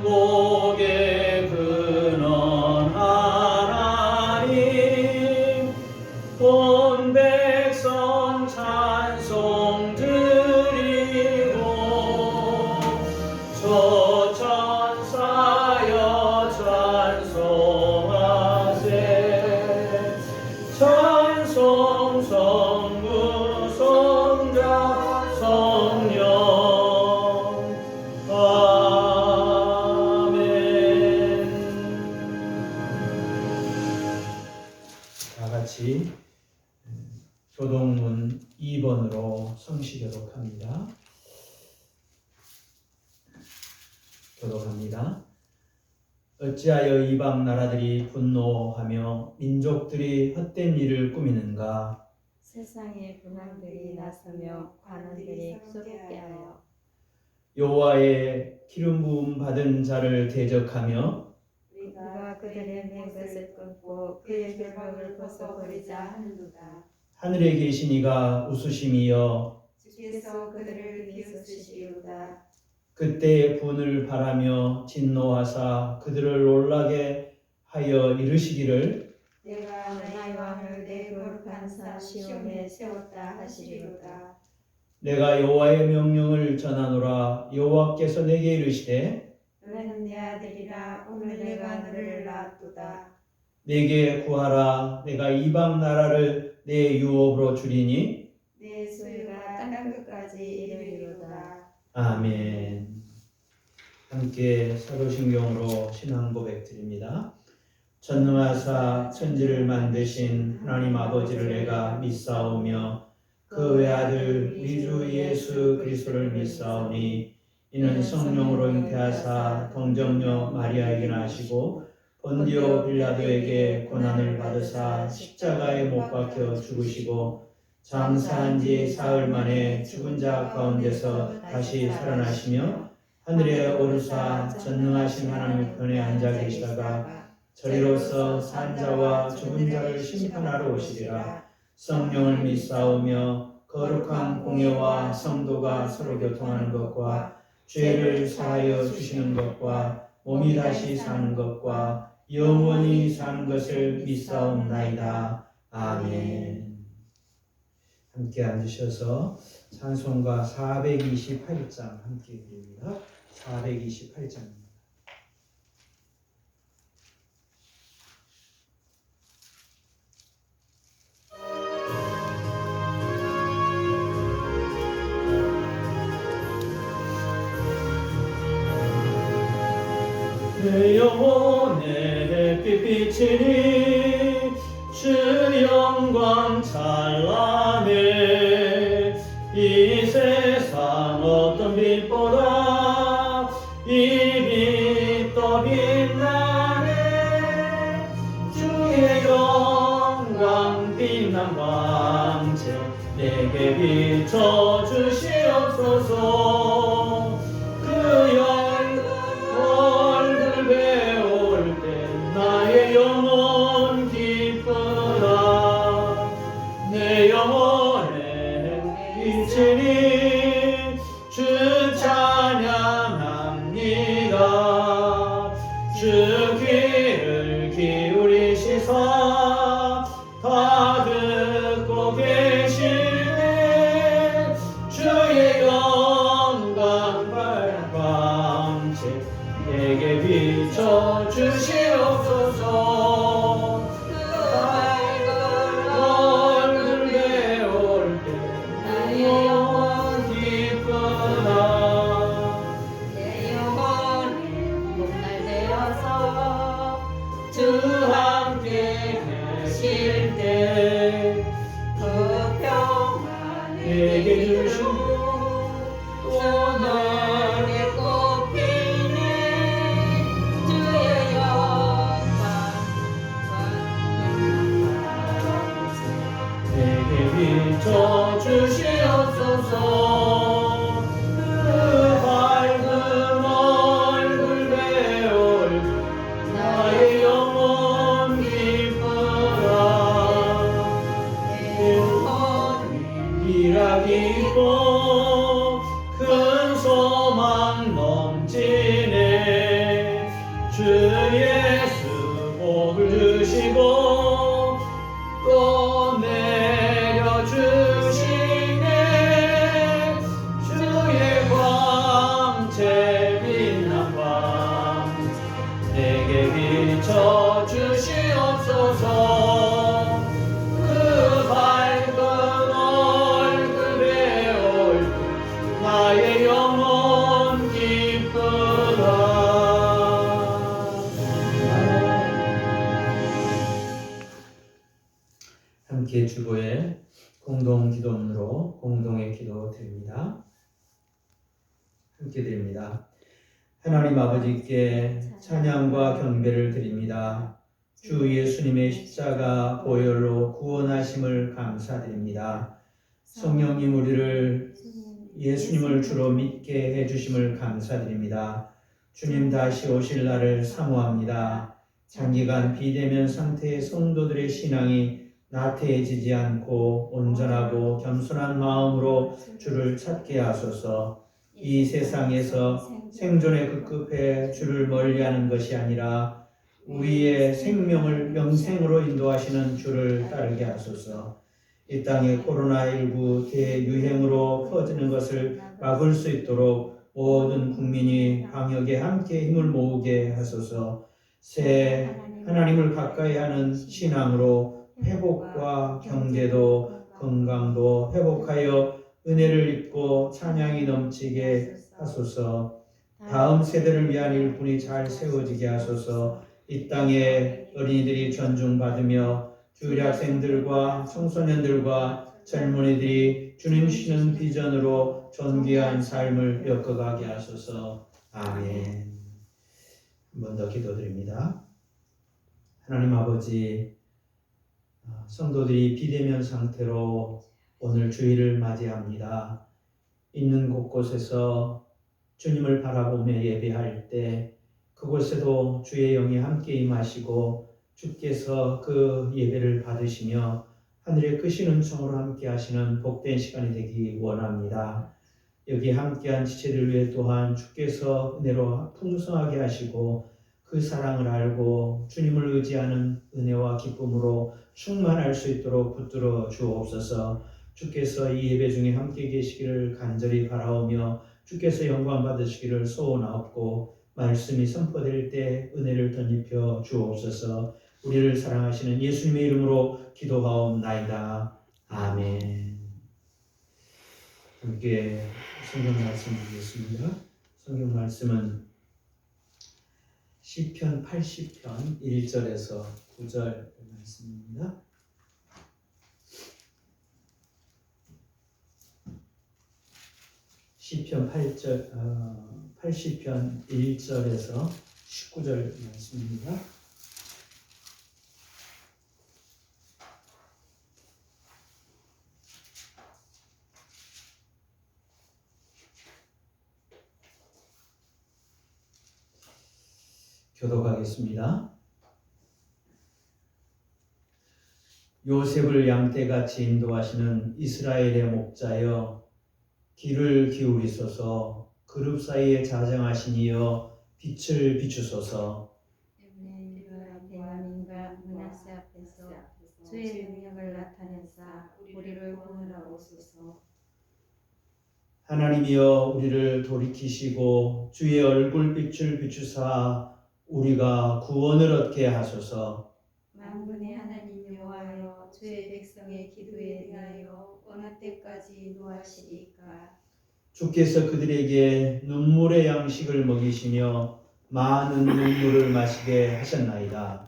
천국의 근원 하나님 온 백성 찬송 드리고 저 천사여 찬송하세 찬송 성부 성자 성령 아멘. 다 같이 교동문 2번으로 성시교독 합니다. 교독합니다. 어찌하여 이방 나라들이 분노하며 민족들이 헛된 일을 꾸미는가? 세상의 분왕들이 나서며 관원들이 소롭게 하여 여호와의 기름 부음 받은 자를 대적하며 우리가 그들의 맹것을 끊고 그의 결박을 벗어버리자 하는도다. 하늘에 계신 이가 웃으심이여 주께서 그들을 비웃으시리로다. 그때의 분을 바라며 진노하사 그들을 놀라게 하여 이르시기를 내가 나의 왕을 내 거룩한 산 시온에 세웠다 하시리로다. 내가 여호와의 명령을 전하노라. 여호와께서 내게 이르시되 너는 내 아들이라 오늘 내가 너를 낳았도다. 내게 구하라. 내가 이방 나라를 내 유업으로 주리니 내 소유가 땅끝까지 이르리로다. 아멘. 함께 사도신경으로 신앙 고백 드립니다. 전능하사 천지를 만드신 하나님 아버지를 내가 믿사오며 그 외아들 우리 주 예수 그리스도를 믿사오니 이는 성령으로 잉태하사 동정녀 마리아에게 나시고 본디오 빌라도에게 고난을 받으사 십자가에 못 박혀 죽으시고 장사한 지 사흘 만에 죽은 자 가운데서 다시 살아나시며 하늘에 오르사 전능하신 하나님 편에 앉아 계시다가 저리로서 산 자와 죽은 자를 심판하러 오시리라. 성령을 믿사오며 거룩한 공예와 성도가 서로 교통하는 것과 죄를 사하여 주시는 것과 몸이 다시 사는 것과 영원히 사는 것을 믿사옵나이다. 아멘. 함께 앉으셔서 찬송가 428장 함께 드립니다. 428장입니다. 내 영혼에 햇빛 비치니 주 영광 찬란해. 이 세상 어떤 빛보다 이 빛도 빛나네. 주의 영광 빛난 광채 내게 비춰 주시옵소서. 그 얼굴 배울 때 나의 영혼 기쁘다. 내 영혼에 비치니 주 찬양합니다. 주 귀를 기울이시사 다 듣고 계시네. 주의 영광 발광채 내게 비춰 주시옵소서. 얼굴 배울 때 나의 영혼 기쁘다. 내 영혼을 목날되어서 주 함께 계실 때 그 평안 내게 주시고 또 너에게 꽃피네. 주의 영광 주 예수 복을 주시고 또 내려주시네. 주의 광채 빛난 밤 내게 비춰 주시옵소서. 그 밝은 얼굴의 얼굴 나의 영혼 기쁘다. 함께 주보에 공동 기도문으로 공동의 기도 드립니다. 함께 드립니다. 하나님 아버지께 찬양과 경배를 드립니다. 주 예수님의 십자가 보혈로 구원하심을 감사드립니다. 성령님 우리를 예수님을 주로 믿게 해주심을 감사드립니다. 주님 다시 오실 날을 사모합니다. 장기간 비대면 상태의 성도들의 신앙이 나태해지지 않고 온전하고 겸손한 마음으로 주를 찾게 하소서. 이 세상에서 생존에 급급해 주를 멀리하는 것이 아니라 우리의 생명을 영생으로 인도하시는 주를 따르게 하소서. 이 땅에 코로나19 대유행으로 퍼지는 것을 막을 수 있도록 모든 국민이 방역에 함께 힘을 모으게 하소서. 새 하나님을 가까이 하는 신앙으로 회복과 경제도 건강도 회복하여 은혜를 입고 찬양이 넘치게 하소서. 다음 세대를 위한 일꾼이 잘 세워지게 하소서. 이 땅에 어린이들이 존중받으며 주일학생들과 청소년들과 젊은이들이 주님 쉬는 비전으로 존귀한 삶을 엮어가게 하소서. 아멘. 한 번 더 기도드립니다. 하나님 아버지, 성도들이 비대면 상태로 오늘 주일을 맞이합니다. 있는 곳곳에서 주님을 바라보며 예배할 때 그곳에도 주의 영이 함께 임하시고 주께서 그 예배를 받으시며 하늘의 크신 은총으로 함께 하시는 복된 시간이 되기 원합니다. 여기 함께한 지체들 위해 또한 주께서 은혜로 풍성하게 하시고 그 사랑을 알고 주님을 의지하는 은혜와 기쁨으로 충만할 수 있도록 붙들어 주옵소서. 주께서 이 예배 중에 함께 계시기를 간절히 바라오며 주께서 영광 받으시기를 소원하옵고 말씀이 선포될 때 은혜를 덧입혀 주옵소서. 우리를 사랑하시는 예수님의 이름으로 기도하옵나이다. 아멘. 함께 성경 말씀 드리겠습니다. 성경 말씀은 시편 80편 1절에서 9절 말씀입니다. 시편 80편 1절에서 19절 말씀입니다. 교독하겠습니다. 요셉을 양떼같이 인도하시는 이스라엘의 목자여, 귀를 기울이소서. 그룹 사이에 자정하신 이여 빛을 비추소서. 대만인과 문하세 앞에서 주의 능력을 나타내사 우리를 구원하옵소서. 하나님이여 우리를 돌이키시고 주의 얼굴빛을 비추사 우리가 구원을 얻게 하소서. 만군의 하나님 여호와여, 주의 백성의 기도에 대하여 어느 때까지 노하시리까? 주께서 그들에게 눈물의 양식을 먹이시며 많은 눈물을 마시게 하셨나이다.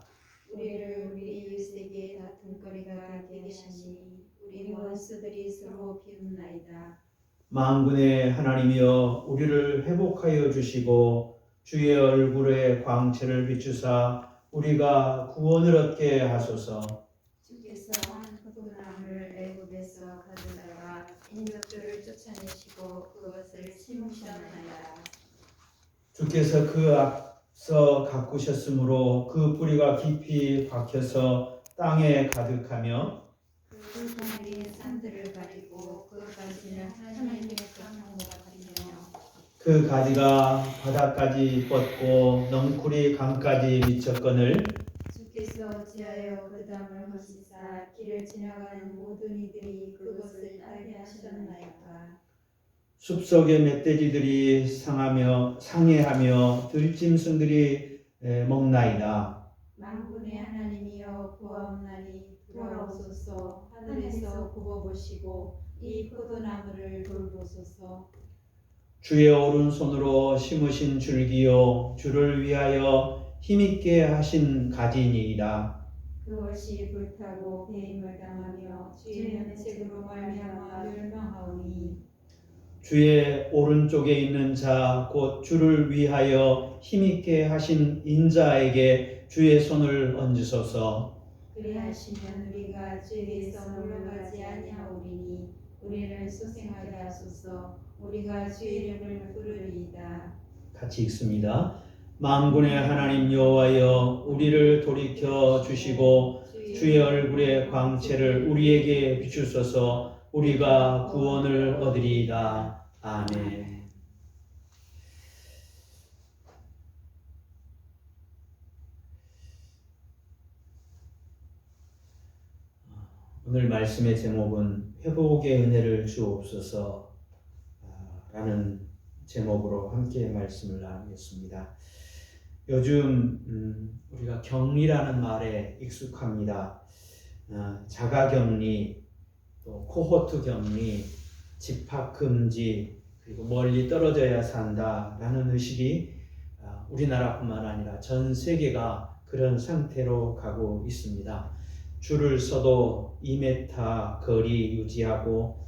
우리를 우리 이웃에게 다툼거리가 되게 하시니 우리 원수들이 서로 비웃나이다. 만군의 하나님이여 우리를 회복하여 주시고 주의 얼굴의 광채를 비추사 우리가 구원을 얻게 하소서. 주께서 한 흑암을 애굽에서 가져다가 인적들을 쫓아내시고 그것을 심으셨나이다. 주께서 그 앞서 가꾸셨으므로 그 뿌리가 깊이 박혀서 땅에 가득하며 그 하늘이 산들을 가리고 그 가지는 하나님의 강호가 가리며 그 가지가 바다까지 뻗고 넝쿨이 강까지 미쳤거늘 주께서 어찌하여 그 담을 허시사 길을 지나가는 모든 이들이 그것을 따르게 하셨나이까. 숲속의 멧돼지들이 상해하며 들짐승들이 먹나이다. 만군의 하나님이여 구하옵나니 돌아오소서. 하늘에서 굽어보시고 이 포도나무를 돌보소서. 주의 오른손으로 심으신 줄기요 주를 위하여 힘있게 하신 가지니이다. 그것이 불타고 배임을 당하며 주의 면책으로 말미암아 멸망하오니 주의 오른쪽에 있는 자 곧 주를 위하여 힘있게 하신 인자에게 주의 손을 얹으소서. 그리하시면 우리가 주에게서 물러가지 아니하오리니 우리를 소생하게 하소서. 우리가 주의 이름을 부르리이다. 같이 읽습니다. 만군의 하나님 여호와여 우리를 돌이켜 주시고 주의 얼굴의 광채를 우리에게 비추소서. 우리가 구원을 얻으리이다. 아멘. 오늘 말씀의 제목은 회복의 은혜를 주옵소서 라는 제목으로 함께 말씀을 나누겠습니다. 요즘 우리가 격리라는 말에 익숙합니다. 자가격리, 또 코호트 격리, 집합금지, 그리고 멀리 떨어져야 산다라는 의식이 우리나라뿐만 아니라 전 세계가 그런 상태로 가고 있습니다. 줄을 서도 2m 거리 유지하고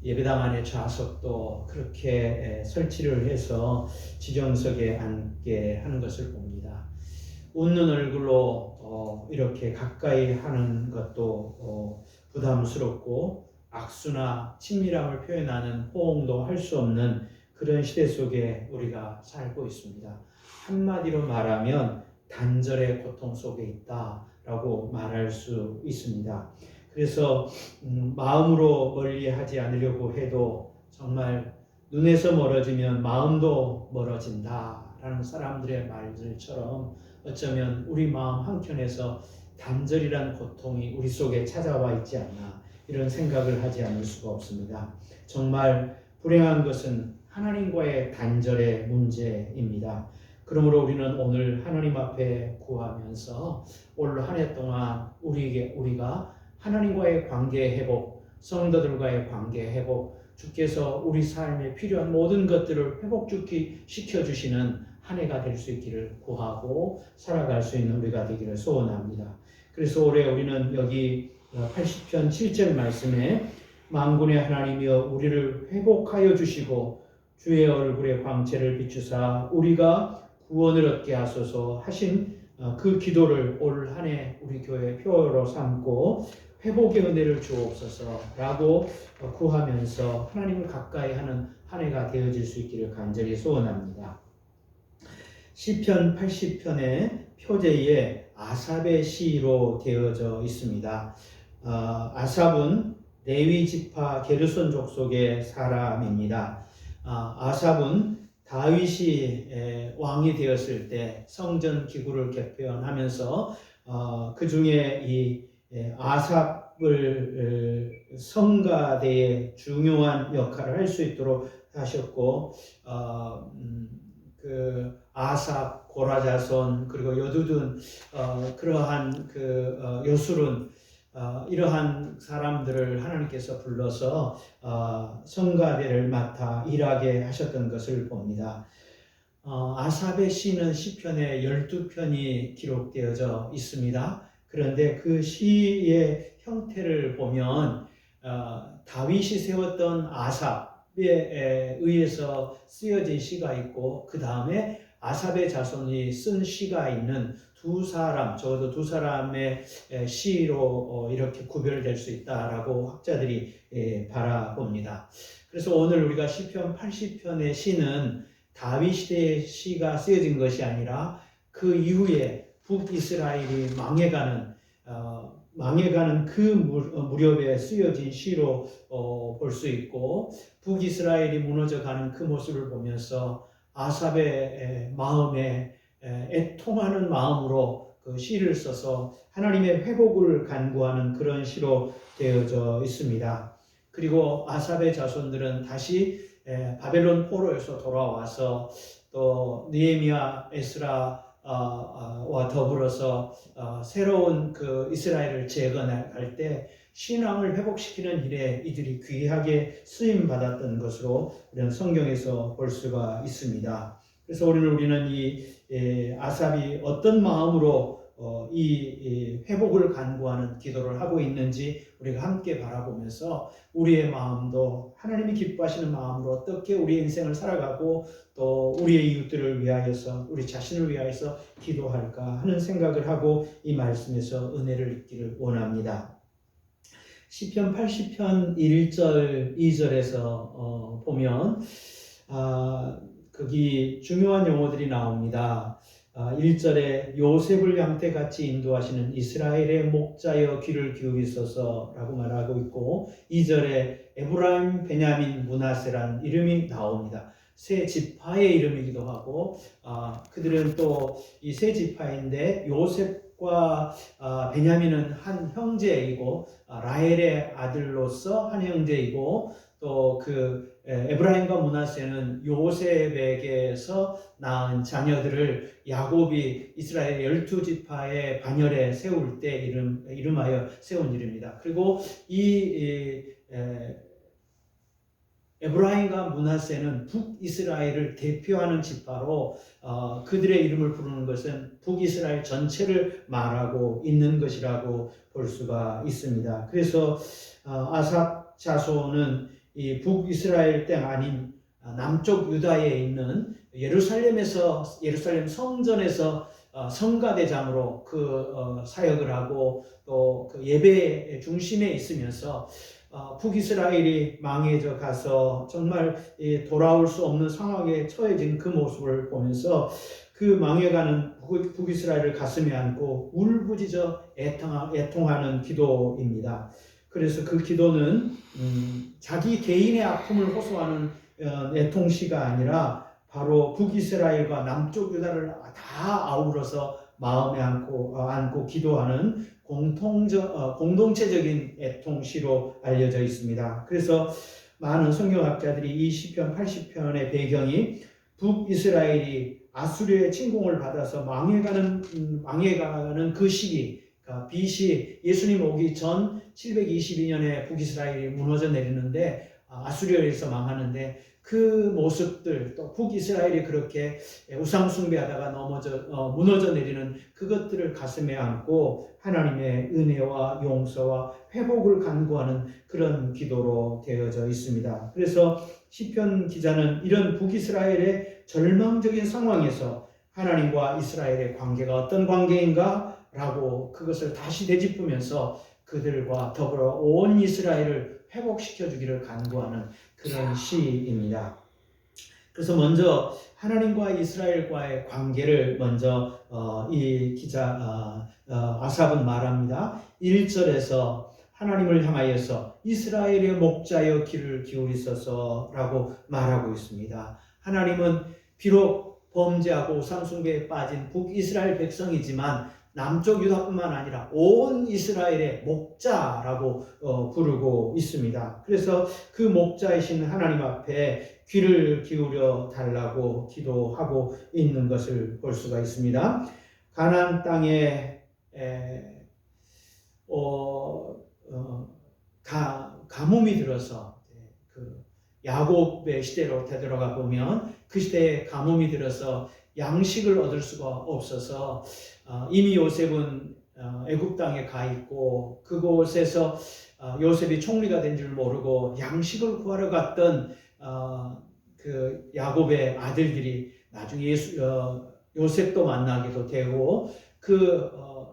예배당 안에 좌석도 그렇게 설치를 해서 지정석에 앉게 하는 것을 봅니다. 웃는 얼굴로 이렇게 가까이 하는 것도 부담스럽고 악수나 친밀함을 표현하는 호응도 할 수 없는 그런 시대 속에 우리가 살고 있습니다. 한마디로 말하면 단절의 고통 속에 있다라고 말할 수 있습니다. 그래서 마음으로 멀리하지 않으려고 해도 정말 눈에서 멀어지면 마음도 멀어진다라는 사람들의 말들처럼 어쩌면 우리 마음 한켠에서 단절이란 고통이 우리 속에 찾아와 있지 않나 이런 생각을 하지 않을 수가 없습니다. 정말 불행한 것은 하나님과의 단절의 문제입니다. 그러므로 우리는 오늘 하나님 앞에 구하면서 올 한 해 동안 우리가 하나님과의 관계 회복, 성도들과의 관계 회복, 주께서 우리 삶에 필요한 모든 것들을 회복시켜 주시는 한 해가 될 수 있기를 구하고 살아갈 수 있는 우리가 되기를 소원합니다. 그래서 올해 우리는 여기 80편 7절 말씀에 만군의 하나님이여 우리를 회복하여 주시고 주의 얼굴의 광채를 비추사 우리가 구원을 얻게 하소서 하신 그 기도를 올 한 해 우리 교회 표어로 삼고 회복의 은혜를 주옵소서라고 구하면서 하나님을 가까이 하는 한 해가 되어질 수 있기를 간절히 소원합니다. 시편 80편의 표제에 아삽의 시로 되어져 있습니다. 아삽은 레위 지파 게르손 족속의 사람입니다. 아삽은 다윗이 왕이 되었을 때 성전 기구를 개편하면서 그 중에 이 아삽을 성가대의 중요한 역할을 할 수 있도록 하셨고 그 아삽, 고라자손 그리고 여두둔 그러한 여술은 이러한 사람들을 하나님께서 불러서 성가대를 맡아 일하게 하셨던 것을 봅니다. 아삽의 시는 시편에 12편이 기록되어져 있습니다. 그런데 그 시의 형태를 보면 다윗이 세웠던 아삽에 의해서 쓰여진 시가 있고 그 다음에 아삽의 자손이 쓴 시가 있는 두 사람, 적어도 두 사람의 시로 이렇게 구별될 수 있다라고 학자들이 바라봅니다. 그래서 오늘 우리가 시편 80편의 시는 다윗 시대의 시가 쓰여진 것이 아니라 그 이후에 북이스라엘이 망해가는 망해가는 그 무렵에 쓰여진 시로 볼 수 있고, 북이스라엘이 무너져가는 그 모습을 보면서 아삽의 마음에 애통하는 마음으로 그 시를 써서 하나님의 회복을 간구하는 그런 시로 되어져 있습니다. 그리고 아삽의 자손들은 다시 바벨론 포로에서 돌아와서 또 느헤미야, 에스라와 더불어서 새로운 그 이스라엘을 재건할 때 신앙을 회복시키는 일에 이들이 귀하게 쓰임 받았던 것으로 우리는 성경에서 볼 수가 있습니다. 그래서 우리는 이 아삽이 어떤 마음으로 이 회복을 간구하는 기도를 하고 있는지 우리가 함께 바라보면서 우리의 마음도 하나님이 기뻐하시는 마음으로 어떻게 우리의 인생을 살아가고 또 우리의 이웃들을 위하여서 우리 자신을 위하여서 기도할까 하는 생각을 하고 이 말씀에서 은혜를 얻기를 원합니다. 시편 80편 1절 2절에서 보면 거기 중요한 용어들이 나옵니다. 1절에 요셉을 양떼같이 인도하시는 이스라엘의 목자여 귀를 기울이소서 라고 말하고 있고, 2절에 에브라임, 베냐민, 므낫세란 이름이 나옵니다. 세 지파의 이름이기도 하고, 그들은 또 이 세 지파인데 요셉과 베냐민은 한 형제이고, 라헬의 아들로서 한 형제이고, 또 그 에브라임과 므낫세는 요셉에게서 낳은 자녀들을 야곱이 이스라엘 12지파의 반열에 세울 때 이름하여 세운 이름입니다. 그리고 이 에브라임과 므낫세는 북이스라엘을 대표하는 지파로 그들의 이름을 부르는 것은 북이스라엘 전체를 말하고 있는 것이라고 볼 수가 있습니다. 그래서 아삽 자손은 이 북이스라엘 땅 아닌 남쪽 유다에 있는 예루살렘 성전에서 성가대장으로 그 사역을 하고 또 그 예배의 중심에 있으면서 북이스라엘이 망해져 가서 정말 돌아올 수 없는 상황에 처해진 그 모습을 보면서 그 망해가는 북이스라엘을 가슴에 안고 울부짖어 애통하는 기도입니다. 그래서 그 기도는 자기 개인의 아픔을 호소하는 애통시가 아니라 바로 북이스라엘과 남쪽 유다를 다 아우러서 마음에 안고 기도하는 공동체적인 애통시로 알려져 있습니다. 그래서 많은 성경학자들이 이 시편 80편의 배경이 북이스라엘이 아수르의 침공을 받아서 망해가는 그 시기, BC 예수님 오기 전 722년에 북이스라엘이 무너져 내리는데 아수르에서 망하는데 그 모습들, 또 북이스라엘이 그렇게 우상 숭배하다가 무너져 내리는 그것들을 가슴에 안고 하나님의 은혜와 용서와 회복을 간구하는 그런 기도로 되어져 있습니다. 그래서 시편 기자는 이런 북이스라엘의 절망적인 상황에서 하나님과 이스라엘의 관계가 어떤 관계인가 라고 그것을 다시 되짚으면서 그들과 더불어 온 이스라엘을 회복시켜 주기를 간구하는 그런 시입니다. 그래서 먼저 하나님과 이스라엘과의 관계를 먼저 이 기자 아삽은 말합니다. 1절에서 하나님을 향하여서 이스라엘의 목자여 귀를 기울이소서라고 말하고 있습니다. 하나님은 비록 범죄하고 우상숭배에 빠진 북이스라엘 백성이지만 남쪽 유다뿐만 아니라 온 이스라엘의 목자라고 부르고 있습니다. 그래서 그 목자이신 하나님 앞에 귀를 기울여 달라고 기도하고 있는 것을 볼 수가 있습니다. 가나안 땅에 가뭄이 들어서 그 야곱의 시대로 되돌아가 보면 그 시대에 가뭄이 들어서 양식을 얻을 수가 없어서 이미 요셉은 애굽 땅에 가 있고 그곳에서 요셉이 총리가 된 줄 모르고 양식을 구하러 갔던 그 야곱의 아들들이 나중에 요셉도 만나기도 되고 그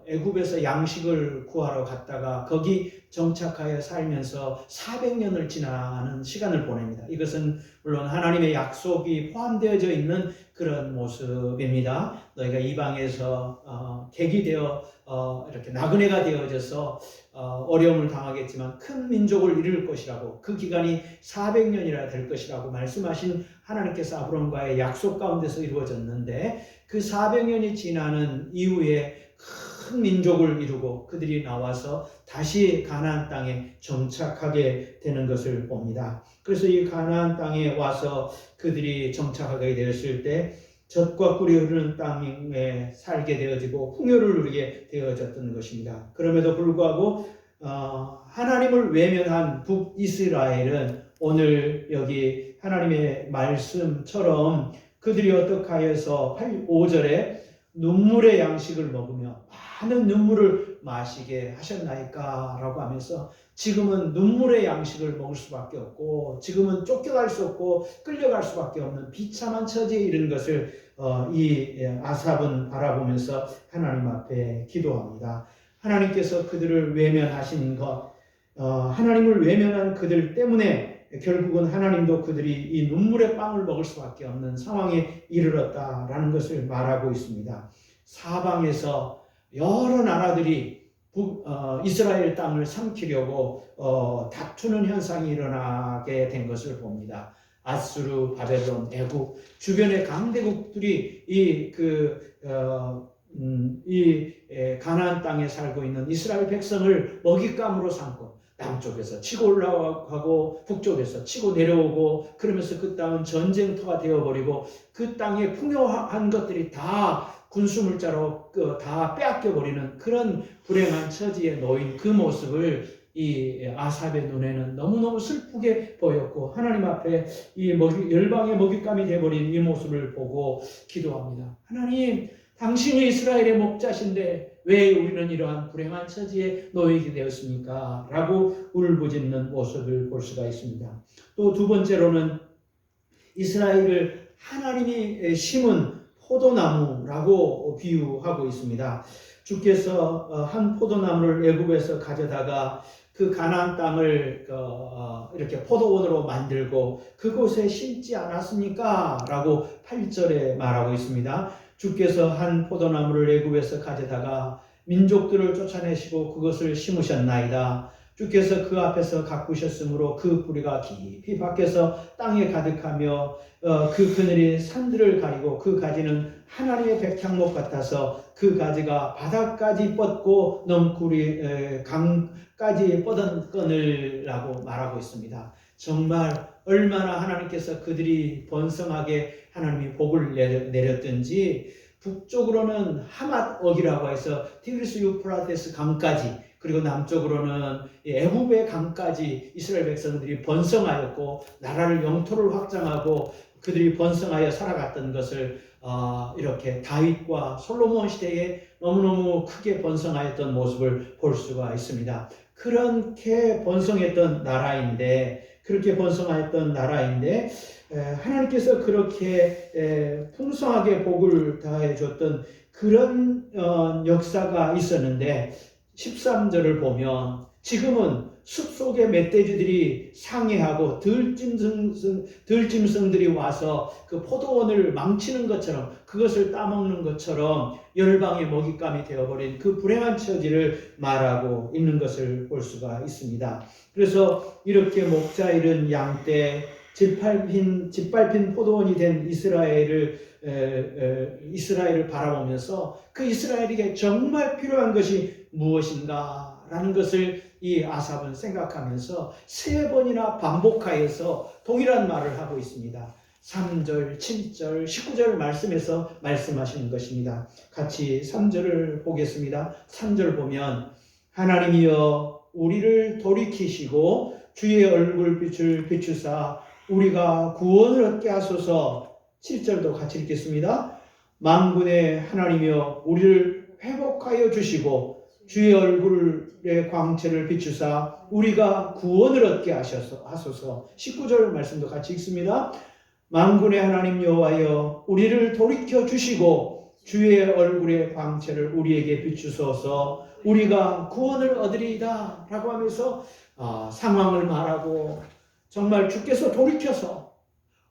애굽에서 양식을 구하러 갔다가 거기 정착하여 살면서 400년을 지나는 시간을 보냅니다. 이것은 물론 하나님의 약속이 포함되어져 있는 그런 모습입니다. 너희가 이방에서 객이되어 이렇게 나그네가 되어져서 어려움을 당하겠지만 큰 민족을 이룰 것이라고, 그 기간이 400년이라 될 것이라고 말씀하신 하나님께서 아브라함과의 약속 가운데서 이루어졌는데, 그 400년이 지나는 이후에 큰 민족을 이루고 그들이 나와서 다시 가나안 땅에 정착하게 되는 것을 봅니다. 그래서 이 가나안 땅에 와서 그들이 정착하게 되었을 때 젖과 꿀이 흐르는 땅에 살게 되어지고 풍요를 누리게 되어졌던 것입니다. 그럼에도 불구하고 하나님을 외면한 북이스라엘은 오늘 여기 하나님의 말씀처럼 그들이 어떻게 하여서 5절에 눈물의 양식을 먹으며 많은 눈물을 마시게 하셨나이까 라고 하면서, 지금은 눈물의 양식을 먹을 수밖에 없고 지금은 쫓겨갈 수 없고 끌려갈 수밖에 없는 비참한 처지에 이른 것을 이 아삽은 바라보면서 하나님 앞에 기도합니다. 하나님께서 그들을 외면하신 것, 하나님을 외면한 그들 때문에 결국은 하나님도 그들이 이 눈물의 빵을 먹을 수밖에 없는 상황에 이르렀다라는 것을 말하고 있습니다. 사방에서 여러 나라들이 이스라엘 땅을 삼키려고 다투는 현상이 일어나게 된 것을 봅니다. 아수르, 바벨론, 애국, 주변의 강대국들이 가나안 땅에 살고 있는 이스라엘 백성을 먹잇감으로 삼고, 남쪽에서 치고 올라가고 북쪽에서 치고 내려오고, 그러면서 그 땅은 전쟁터가 되어버리고 그 땅에 풍요한 것들이 다 군수물자로 다 빼앗겨버리는 그런 불행한 처지에 놓인 그 모습을 이 아삽의 눈에는 너무너무 슬프게 보였고, 하나님 앞에 이 열방의 먹잇감이 되어버린 이 모습을 보고 기도합니다. 하나님, 당신이 이스라엘의 목자신데 왜 우리는 이러한 불행한 처지에 놓이게 되었습니까? 라고 울부짖는 모습을 볼 수가 있습니다. 또 두 번째로는 이스라엘을 하나님이 심은 포도나무라고 비유하고 있습니다. 주께서 한 포도나무를 애굽에서 가져다가 그 가나안 땅을 이렇게 포도원으로 만들고 그곳에 심지 않았습니까? 라고 8절에 말하고 있습니다. 주께서 한 포도나무를 애굽에서 가져다가 민족들을 쫓아내시고 그것을 심으셨나이다. 주께서 그 앞에서 가꾸셨으므로 그 뿌리가 깊이 밖에서 땅에 가득하며 그 그늘이 산들을 가리고 그 가지는 하나님의 백향목 같아서 그 가지가 바닥까지 뻗고 넝쿨이 강까지 뻗은거늘라고 말하고 있습니다. 정말 얼마나 하나님께서 그들이 번성하게 하나님이 복을 내렸든지, 북쪽으로는 하맛억이라고 해서 티그리스 유프라테스 강까지, 그리고 남쪽으로는 애굽의 강까지 이스라엘 백성들이 번성하였고 나라를 영토를 확장하고 그들이 번성하여 살아갔던 것을 이렇게 다윗과 솔로몬 시대에 너무너무 크게 번성하였던 모습을 볼 수가 있습니다. 그렇게 번성했던 나라인데, 하나님께서 그렇게 풍성하게 복을 다해 줬던 그런 역사가 있었는데, 13절을 보면 지금은 숲속의 멧돼지들이 상해하고 들짐승들이 와서 그 포도원을 망치는 것처럼, 그것을 따먹는 것처럼 열방의 먹잇감이 되어버린 그 불행한 처지를 말하고 있는 것을 볼 수가 있습니다. 그래서 이렇게 목자 잃은 양떼, 짓밟힌 포도원이 된 이스라엘을 바라보면서 그 이스라엘에게 정말 필요한 것이 무엇인가 라는 것을 이 아삽은 생각하면서 3번이나 반복하여서 동일한 말을 하고 있습니다. 3절, 7절, 19절 말씀에서 말씀하시는 것입니다. 같이 3절을 보겠습니다. 3절 보면, 하나님이여 우리를 돌이키시고 주의 얼굴빛을 비추사 우리가 구원을 얻게 하소서. 7절도 같이 읽겠습니다. 만군의 하나님이여 우리를 회복하여 주시고 주의 얼굴의 광채를 비추사 우리가 구원을 얻게 하소서. 19절 말씀도 같이 읽습니다. 만군의 하나님 여호와여 우리를 돌이켜 주시고 주의 얼굴의 광채를 우리에게 비추소서. 우리가 구원을 얻으리이다 라고 하면서 상황을 말하고 정말 주께서 돌이켜서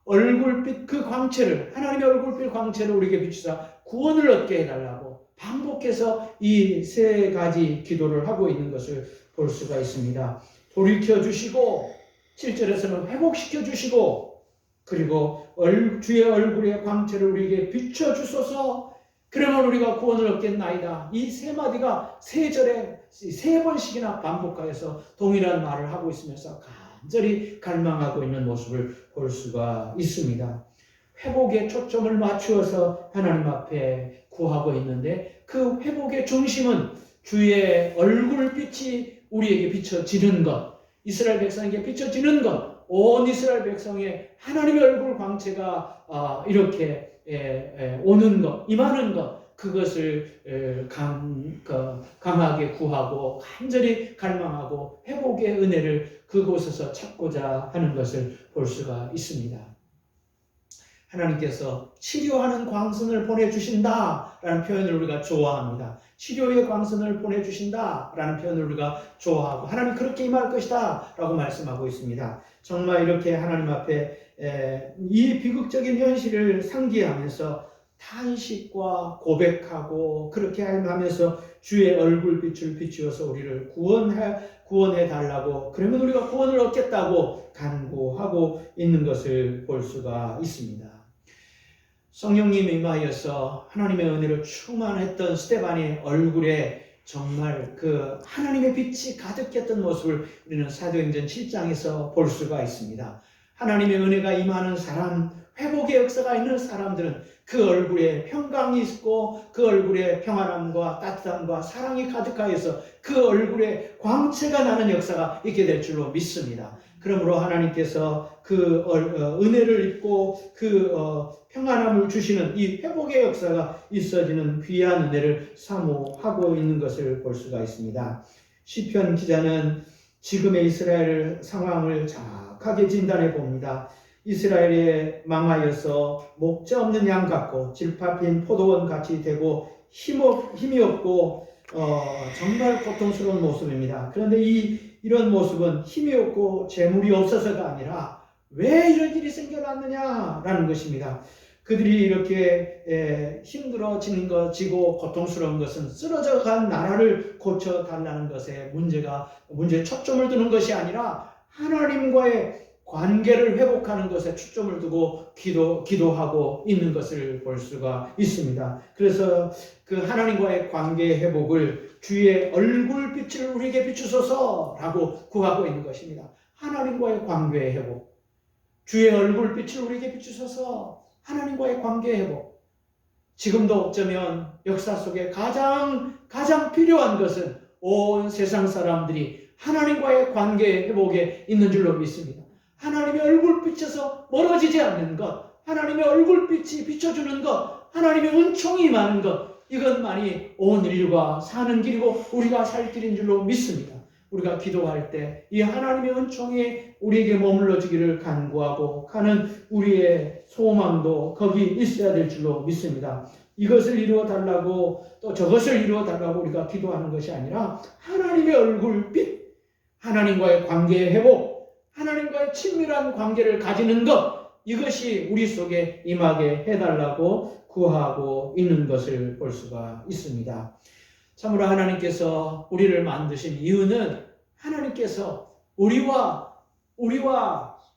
얼굴빛 그 광채를, 하나님의 얼굴빛 광채를 우리에게 비추사 구원을 얻게 해달라고 반복해서 이 세 가지 기도를 하고 있는 것을 볼 수가 있습니다. 돌이켜 주시고 7절에서는 회복시켜 주시고 그리고 주의 얼굴의 광채를 우리에게 비춰 주소서. 그러면 우리가 구원을 얻겠나이다. 이 세 마디가 세 절에 세 번씩이나 반복하여서 동일한 말을 하고 있으면서 간절히 갈망하고 있는 모습을 볼 수가 있습니다. 회복에 초점을 맞추어서 하나님 앞에 구하고 있는데 그 회복의 중심은 주의 얼굴빛이 우리에게 비춰지는 것, 이스라엘 백성에게 비춰지는 것, 온 이스라엘 백성의 하나님의 얼굴 광채가 이렇게 오는 것, 임하는 것, 그것을 강하게 구하고 간절히 갈망하고 회복의 은혜를 그곳에서 찾고자 하는 것을 볼 수가 있습니다. 하나님께서 치료하는 광선을 보내주신다라는 표현을 우리가 좋아합니다. 치료의 광선을 보내주신다라는 표현을 우리가 좋아하고 하나님 그렇게 임할 것이다 라고 말씀하고 있습니다. 정말 이렇게 하나님 앞에 이 비극적인 현실을 상기하면서 탄식과 고백하고 그렇게 하면서 주의 얼굴빛을 비추어서 우리를 구원해 달라고, 그러면 우리가 구원을 얻겠다고 간구하고 있는 것을 볼 수가 있습니다. 성령님이 임하여서 하나님의 은혜로 충만했던 스데반의 얼굴에 정말 그 하나님의 빛이 가득했던 모습을 우리는 사도행전 7장에서 볼 수가 있습니다. 하나님의 은혜가 임하는 사람, 회복의 역사가 있는 사람들은 그 얼굴에 평강이 있고 그 얼굴에 평안함과 따뜻함과 사랑이 가득하여서 그 얼굴에 광채가 나는 역사가 있게 될 줄로 믿습니다. 그러므로 하나님께서 그 은혜를 입고 그 평안함을 주시는 이 회복의 역사가 있어지는 귀한 은혜를 사모하고 있는 것을 볼 수가 있습니다. 시편 기자는 지금의 이스라엘 상황을 정확하게 진단해 봅니다. 이스라엘에 망하여서 목자 없는 양 같고 질파핀 포도원 같이 되고 힘이 없고 정말 고통스러운 모습입니다. 그런데 이런 모습은 힘이 없고 재물이 없어서가 아니라 왜 이런 일이 생겨났느냐라는 것입니다. 그들이 이렇게 힘들어지는 것, 지고 고통스러운 것은 쓰러져간 나라를 고쳐달라는 것에 문제에 초점을 두는 것이 아니라 하나님과의 관계를 회복하는 것에 초점을 두고 기도하고 있는 것을 볼 수가 있습니다. 그래서 그 하나님과의 관계 회복을 주의 얼굴빛을 우리에게 비추소서라고 구하고 있는 것입니다. 하나님과의 관계 회복, 주의 얼굴빛을 우리에게 비추소서. 하나님과의 관계 회복. 지금도 어쩌면 역사 속에 가장 필요한 것은 온 세상 사람들이 하나님과의 관계 회복에 있는 줄로 믿습니다. 하나님의 얼굴빛에서 멀어지지 않는 것, 하나님의 얼굴빛이 비춰주는 것, 하나님의 은총이 임하는 것, 이것만이 온 인류가 사는 길이고 우리가 살 길인 줄로 믿습니다. 우리가 기도할 때 이 하나님의 은총이 우리에게 머물러지기를 간구하고 하는 우리의 소망도 거기 있어야 될 줄로 믿습니다. 이것을 이루어 달라고 또 저것을 이루어 달라고 우리가 기도하는 것이 아니라 하나님의 얼굴빛, 하나님과의 관계 회복, 하나님과의 친밀한 관계를 가지는 것, 이것이 우리 속에 임하게 해달라고 구하고 있는 것을 볼 수가 있습니다. 참으로 하나님께서 우리를 만드신 이유는 하나님께서 우리와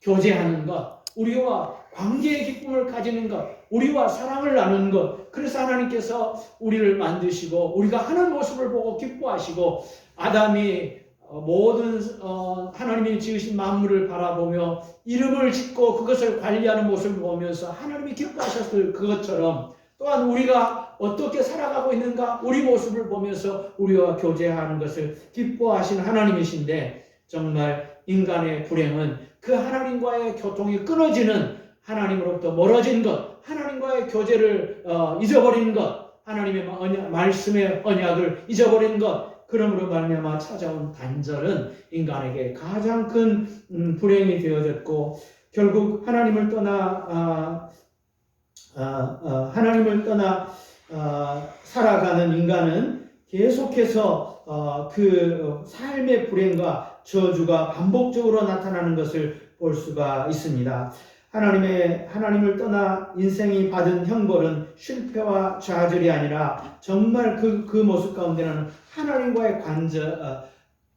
교제하는 것, 우리와 관계의 기쁨을 가지는 것, 우리와 사랑을 나누는 것, 그래서 하나님께서 우리를 만드시고 우리가 하는 모습을 보고 기뻐하시고 아담이 모든 하나님이 지으신 만물을 바라보며 이름을 짓고 그것을 관리하는 모습을 보면서 하나님이 기뻐하셨을 그것처럼 또한 우리가 어떻게 살아가고 있는가 우리 모습을 보면서 우리와 교제하는 것을 기뻐하신 하나님이신데 정말 인간의 불행은 그 하나님과의 교통이 끊어지는, 하나님으로부터 멀어진 것, 하나님과의 교제를 잊어버린 것, 하나님의 말씀의 언약을 잊어버린 것, 그러므로 말미암아 찾아온 단절은 인간에게 가장 큰 불행이 되어졌고 결국 하나님을 떠나 살아가는 인간은 계속해서 그 삶의 불행과 저주가 반복적으로 나타나는 것을 볼 수가 있습니다. 하나님을 떠나 인생이 받은 형벌은 실패와 좌절이 아니라 정말 그 모습 가운데는 하나님과의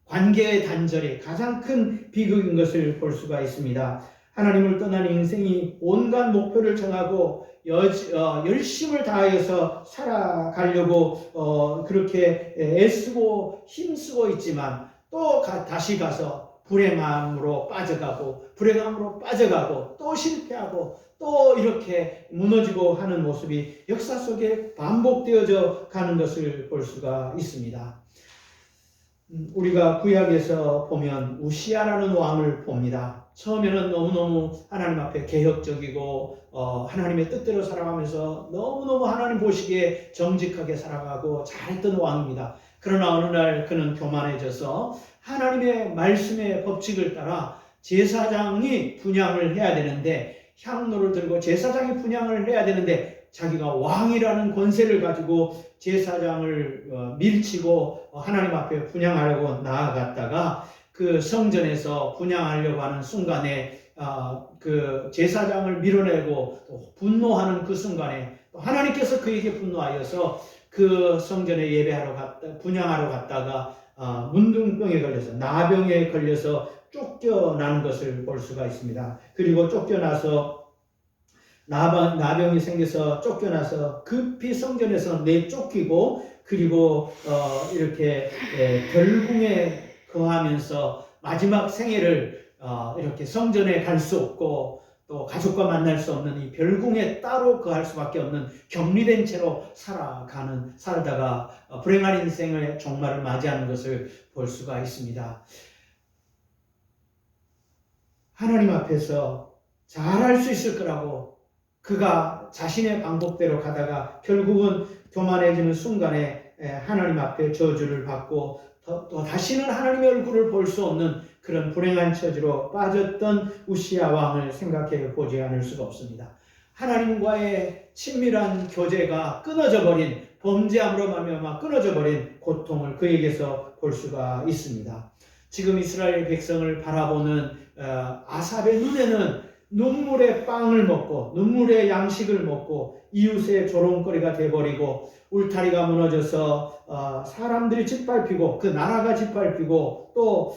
관계의 단절이 가장 큰 비극인 것을 볼 수가 있습니다. 하나님을 떠난 인생이 온갖 목표를 정하고 열심을 다하여서 살아가려고 그렇게 애쓰고 힘쓰고 있지만 또 다시 가서 불행함으로 빠져가고 또 실패하고 또 이렇게 무너지고 하는 모습이 역사 속에 반복되어져 가는 것을 볼 수가 있습니다. 우리가 구약에서 보면 우시아라는 왕을 봅니다. 처음에는 너무너무 하나님 앞에 개혁적이고 하나님의 뜻대로 살아가면서 너무너무 하나님 보시기에 정직하게 살아가고 잘했던 왕입니다. 그러나 어느 날 그는 교만해져서 하나님의 말씀의 법칙을 따라 제사장이 분향을 해야 되는데 향로를 들고 제사장이 분향을 해야 되는데 자기가 왕이라는 권세를 가지고 제사장을 밀치고 하나님 앞에 분향하려고 나아갔다가 그 성전에서 분향하려고 하는 순간에 그 제사장을 밀어내고 분노하는 그 순간에 하나님께서 그에게 분노하여서 그 성전에 분향하러 갔다가 문둥병에 걸려서 나병에 걸려서 쫓겨나는 것을 볼 수가 있습니다. 그리고 쫓겨나서 나병이 생겨서 쫓겨나서 급히 성전에서 내쫓기고 그리고 이렇게 별궁에 거하면서 마지막 생애를 이렇게 성전에 갈 수 없고 또 가족과 만날 수 없는 이 별궁에 따로 거할 수밖에 없는 격리된 채로 살다가 불행한 인생의 종말을 맞이하는 것을 볼 수가 있습니다. 하나님 앞에서 잘할 수 있을 거라고 그가 자신의 방법대로 가다가 결국은 교만해지는 순간에 하나님 앞에 저주를 받고 또 다시는 하나님의 얼굴을 볼 수 없는 그런 불행한 처지로 빠졌던 우시아 왕을 생각해 보지 않을 수가 없습니다. 하나님과의 친밀한 교제가 끊어져 버린 범죄함으로 말미암아 끊어져 버린 고통을 그에게서 볼 수가 있습니다. 지금 이스라엘 백성을 바라보는 아삽의 눈에는 눈물의 빵을 먹고 눈물의 양식을 먹고 이웃의 조롱거리가 돼버리고 울타리가 무너져서 사람들이 짓밟히고 그 나라가 짓밟히고 또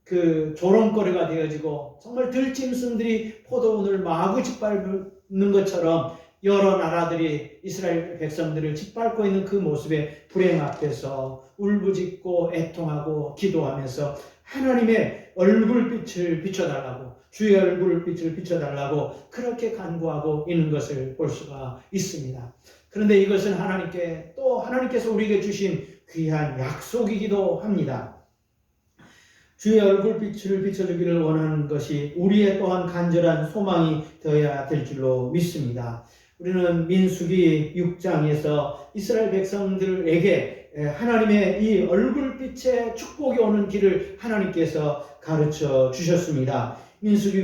그 조롱거리가 되어지고 정말 들짐승들이 포도원을 마구 짓밟는 것처럼 여러 나라들이 이스라엘 백성들을 짓밟고 있는 그 모습의 불행 앞에서 울부짖고 애통하고 기도하면서 하나님의 얼굴빛을 비춰달라고 주의 얼굴빛을 비춰달라고 그렇게 간구하고 있는 것을 볼 수가 있습니다. 그런데 이것은 하나님께서 우리에게 주신 귀한 약속이기도 합니다. 주의 얼굴빛을 비춰주기를 원하는 것이 우리의 또한 간절한 소망이 되어야 될 줄로 믿습니다. 우리는 민수기 6장에서 이스라엘 백성들에게 하나님의 이 얼굴빛의 축복이 오는 길을 하나님께서 가르쳐 주셨습니다. 민수기